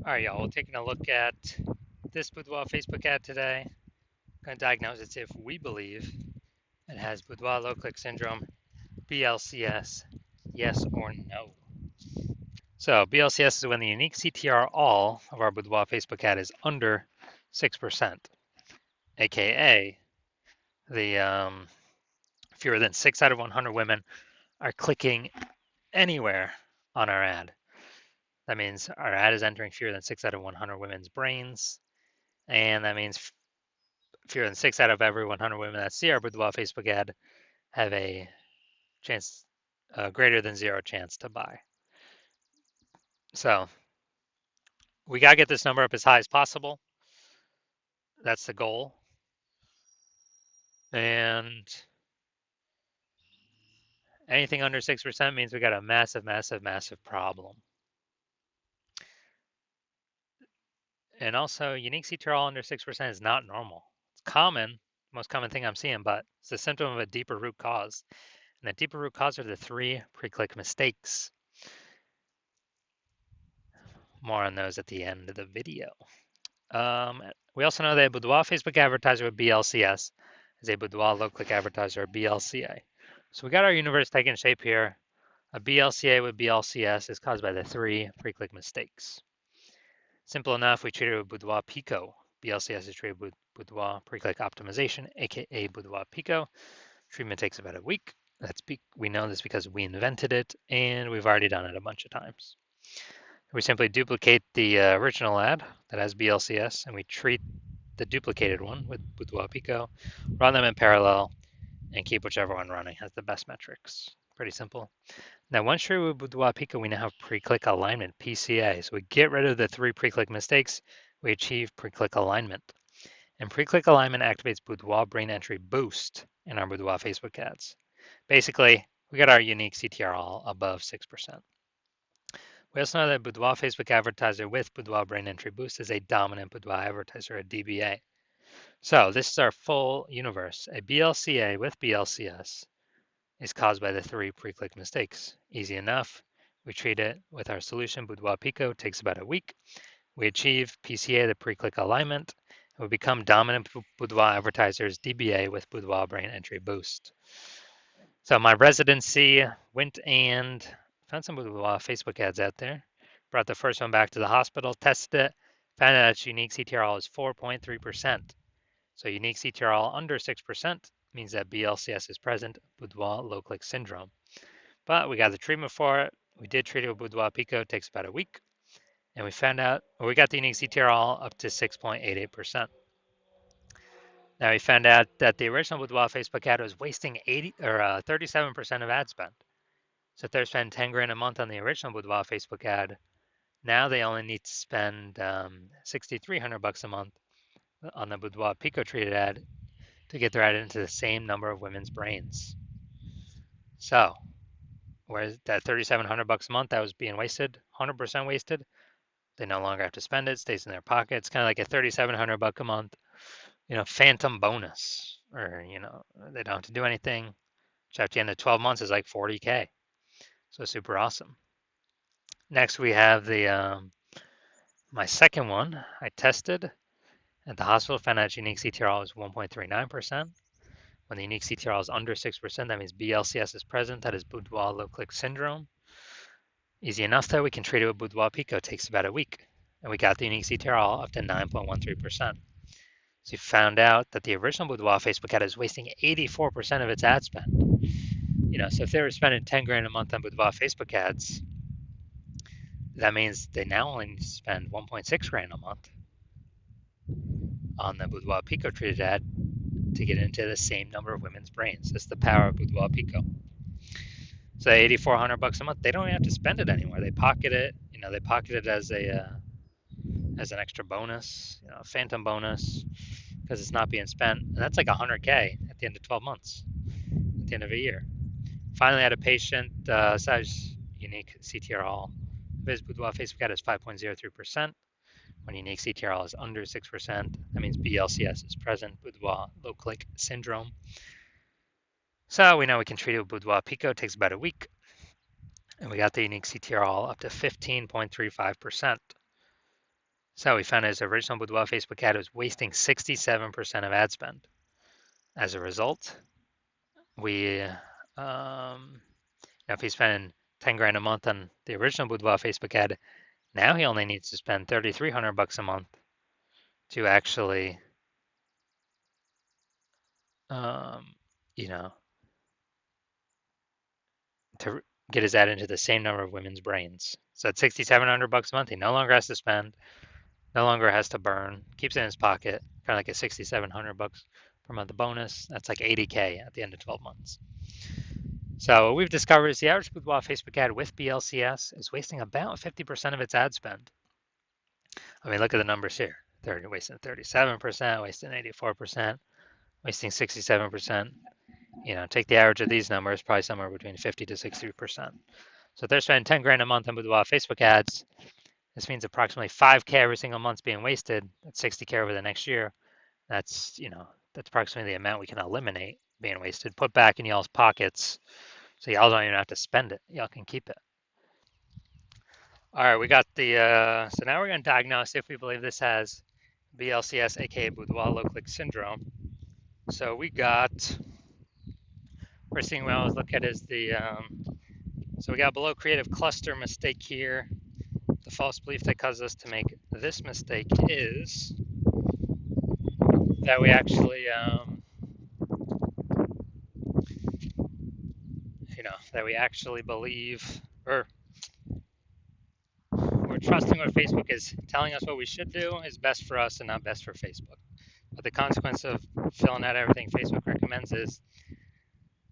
All right, y'all. We're taking a look at this boudoir Facebook ad today. Going to diagnose it if we believe it has boudoir low click syndrome, BLCS, yes or no. So BLCS is when the unique CTR all of our boudoir Facebook ad is under 6%, aka the fewer than 6 out of 100 women are clicking anywhere on our ad. That means our ad is entering fewer than 6 out of 100 women's brains, and that means fewer than 6 out of every 100 women that see our boudoir Facebook ad have a chance, greater than 0 chance to buy. So we got to get this number up as high as possible. That's the goal. And anything under 6% means we got a massive, massive, massive problem. And also, unique CTRL under 6% is not normal. It's common, most common thing I'm seeing, but it's a symptom of a deeper root cause. And the deeper root cause are the 3 pre-click mistakes. More on those at the end of the video. We also know that a boudoir Facebook advertiser with BLCS is a boudoir low-click advertiser, BLCA. So we got our universe taking shape here. A BLCA with BLCS is caused by the 3 pre-click mistakes. Simple enough, we treat it with boudoir Pico. BLCS is treated with boudoir pre-click optimization, aka boudoir Pico. Treatment takes about a week. We know this because we invented it, and we've already done it a bunch of times. We simply duplicate the original ad that has BLCS, and we treat the duplicated one with boudoir Pico, run them in parallel, and keep whichever one running has the best metrics. Pretty simple. Now, once you're with boudoir Pico, we now have pre-click alignment, PCA. So we get rid of the 3 pre-click mistakes, we achieve pre-click alignment. And pre-click alignment activates boudoir brain entry boost in our boudoir Facebook ads. Basically, we got our unique CTR all above 6%. We also know that boudoir Facebook advertiser with boudoir brain entry boost is a dominant boudoir advertiser, a DBA. So this is our full universe. A BLCA with BLCS is caused by the 3 pre-click mistakes. Easy enough. We treat it with our solution, boudoir Pico. It takes about a week. We achieve PCA, the pre-click alignment, and we become dominant boudoir advertisers, DBA with boudoir brain entry boost. So my residency went and found some boudoir Facebook ads out there. Brought the first one back to the hospital, tested it, found out its unique CTRL is 4.3%. So unique CTRL under 6% means that BLCS is present, boudoir low-click syndrome. But we got the treatment for it. We did treat it with boudoir Pico. It takes about a week. And we found out, or we got the unique CTRL up to 6.88%. Now we found out that the original boudoir Facebook ad was wasting 37% of ad spend. So if they're spending 10 grand a month on the original boudoir Facebook ad, now they only need to spend 6,300 bucks a month on the boudoir Pico treated ad to get their ad into the same number of women's brains. So, whereas that 3,700 bucks a month that was being wasted, 100% wasted, they no longer have to spend it, stays in their pocket. It's kind of like a 3,700 buck a month, phantom bonus, or they don't have to do anything, which at the end of 12 months is like 40K. So super awesome. Next we have the my second one I tested at the hospital, found out unique CTRL is 1.39%. When the unique CTRL is under 6%, that means BLCS is present. That is boudoir low-click syndrome. Easy enough though, we can treat it with boudoir Pico. It takes about a week. And we got the unique CTRL up to 9.13%. So we found out that the original boudoir Facebook ad is wasting 84% of its ad spend. So if they were spending 10 grand a month on boudoir Facebook ads, that means they now only need to spend 1.6 grand a month on the boudoir Pico treated ad to get into the same number of women's brains. That's the power of boudoir Pico. So 8,400 bucks a month, they don't even have to spend it anymore. They pocket it. They pocket it as an extra bonus, a phantom bonus, because it's not being spent. And that's like 100K at the end of 12 months, at the end of a year. Finally, had a patient, size unique CTRL. His boudoir Facebook ad is 5.03%. When unique CTRL is under 6%, that means BLCS is present, boudoir low-click syndrome. So we know we can treat it with boudoir Pico. It takes about a week. And we got the unique CTRL up to 15.35%. So we found his original boudoir Facebook ad was wasting 67% of ad spend. As a result, now if he's spending 10 grand a month on the original boudoir Facebook ad, now he only needs to spend 3,300 bucks a month to actually, um, you know, to get his ad into the same number of women's brains. So at 6,700 bucks a month, he no longer has to spend, no longer has to burn, keeps it in his pocket, kind of like a 6,700 bucks per month bonus. That's like 80K at the end of 12 months. So what we've discovered is the average boudoir Facebook ad with BLCS is wasting about 50% of its ad spend. I mean, look at the numbers here. They're wasting 37%, wasting 84%, wasting 67%. Take the average of these numbers, probably somewhere between 50 to 60%. So if they're spending 10 grand a month on boudoir Facebook ads, this means approximately 5K every single month's being wasted. That's 60K over the next year. That's approximately the amount we can eliminate being wasted, put back in y'all's pockets, so y'all don't even have to spend it. Y'all can keep it. All right, we got so now we're going to diagnose if we believe this has BLCS, aka boudoir low click syndrome. So we got, first thing we always look at is so we got below creative cluster mistake here. The false belief that causes us to make this mistake is that we actually, believe, or we're trusting what Facebook is telling us what we should do is best for us and not best for Facebook. But the consequence of filling out everything Facebook recommends is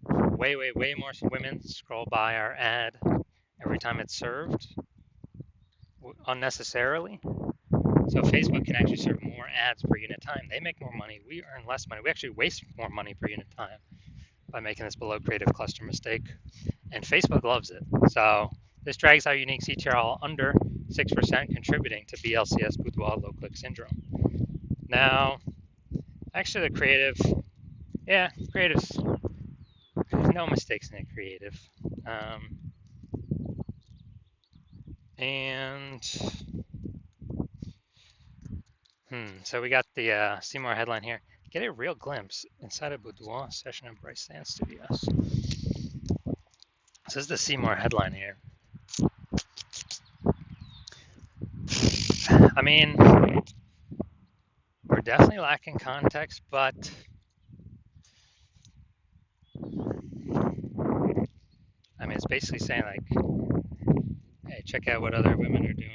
way, way, way more women scroll by our ad every time it's served unnecessarily. So Facebook can actually serve more ads per unit time. They make more money. We earn less money. We actually waste more money per unit time by making this below creative cluster mistake. And Facebook loves it. So this drags our unique CTRL under 6%, contributing to BLCS boudoir low click syndrome. Now, actually the creative's no mistakes in it, creative. So we got the Seymour headline here. Get a real glimpse inside a boudoir session at Bryce Sand Studios. This is the Seymour headline here. I mean, we're definitely lacking context, but I mean, it's basically saying like, hey, check out what other women are doing.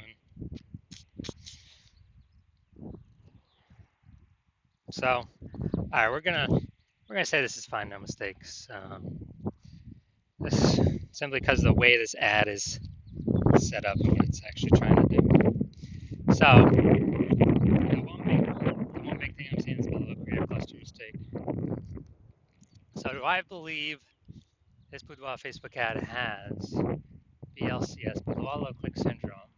So, all right, we're gonna say this is fine, no mistakes. This simply because of the way this ad is set up and what it's actually trying to do. So, the one big thing I'm seeing is below creative cluster mistake. So, do I believe this boudoir Facebook ad has BLCS, boudoir low click syndrome,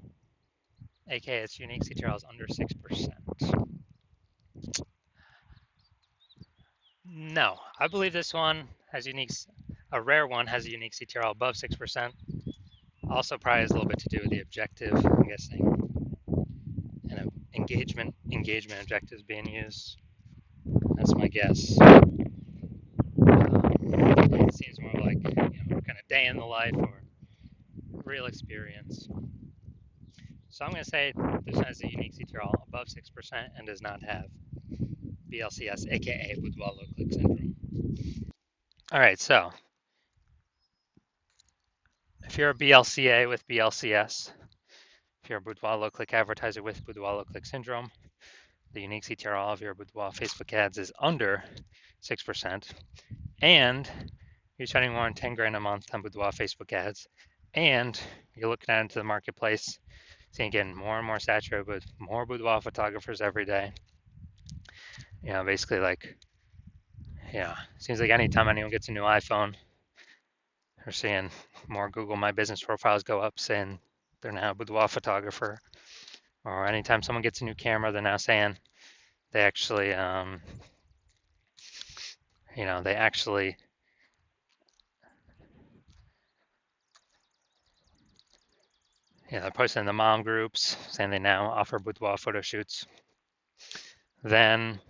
aka its unique CTRL is under 6%? No, I believe this one has a rare one has a unique CTRL above 6%. Also probably has a little bit to do with the objective, I'm guessing, and engagement objectives being used. That's my guess. It seems more like kind of day in the life or real experience. So I'm going to say this has a unique CTRL above 6% and does not have BLCS, aka boudoir low click syndrome. All right, so if you're a BLCA with BLCS, if you're a boudoir low click advertiser with boudoir low click syndrome, the unique CTRL of your boudoir Facebook ads is under 6%, and you're spending more than 10 grand a month on boudoir Facebook ads, and you're looking out into the marketplace, seeing getting more and more saturated with more boudoir photographers every day. Basically seems like anytime anyone gets a new iPhone, we're seeing more Google My Business profiles go up saying they're now a boudoir photographer. Or anytime someone gets a new camera, they're now saying they actually, they're posting in the mom groups saying they now offer boudoir photo shoots. Then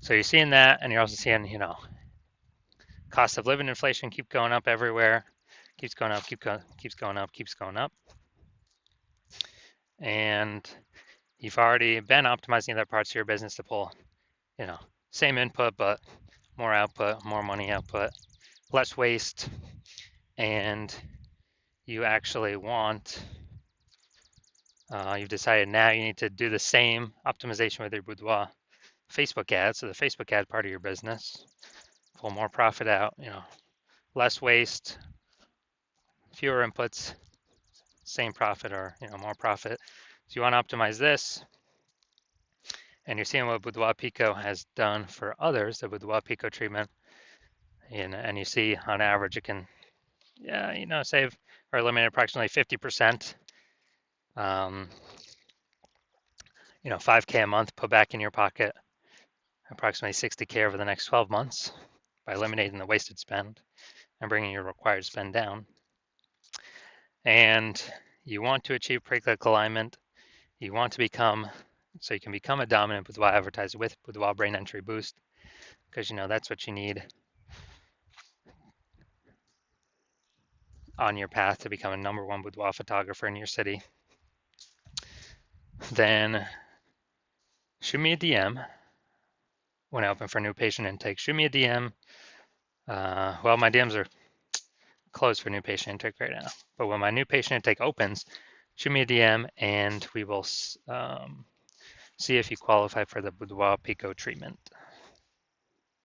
so you're seeing that, and you're also seeing, cost of living inflation keep going up everywhere, keeps going up, keeps going up, keeps going up. And you've already been optimizing other parts of your business to pull, same input, but more output, more money output, less waste. And you actually want, you've decided now you need to do the same optimization with your boudoir Facebook ads. So the Facebook ad part of your business, pull more profit out, less waste, fewer inputs, same profit, or more profit. So you want to optimize this, and you're seeing what Boudoir Pico has done for others, the Boudoir Pico treatment, and you see on average it can, save or eliminate approximately 50%. 5K a month put back in your pocket, approximately 60K over the next 12 months by eliminating the wasted spend and bringing your required spend down. And you want to achieve pre-click alignment. You want to so you can become a dominant boudoir advertiser with Boudoir Brain Entry Boost, because that's what you need on your path to become a #1 boudoir photographer in your city. Then shoot me a DM when I open for new patient intake. Shoot me a DM. Well, my DMs are closed for new patient intake right now, but when my new patient intake opens, shoot me a DM and we will see if you qualify for the Boudoir Pico treatment.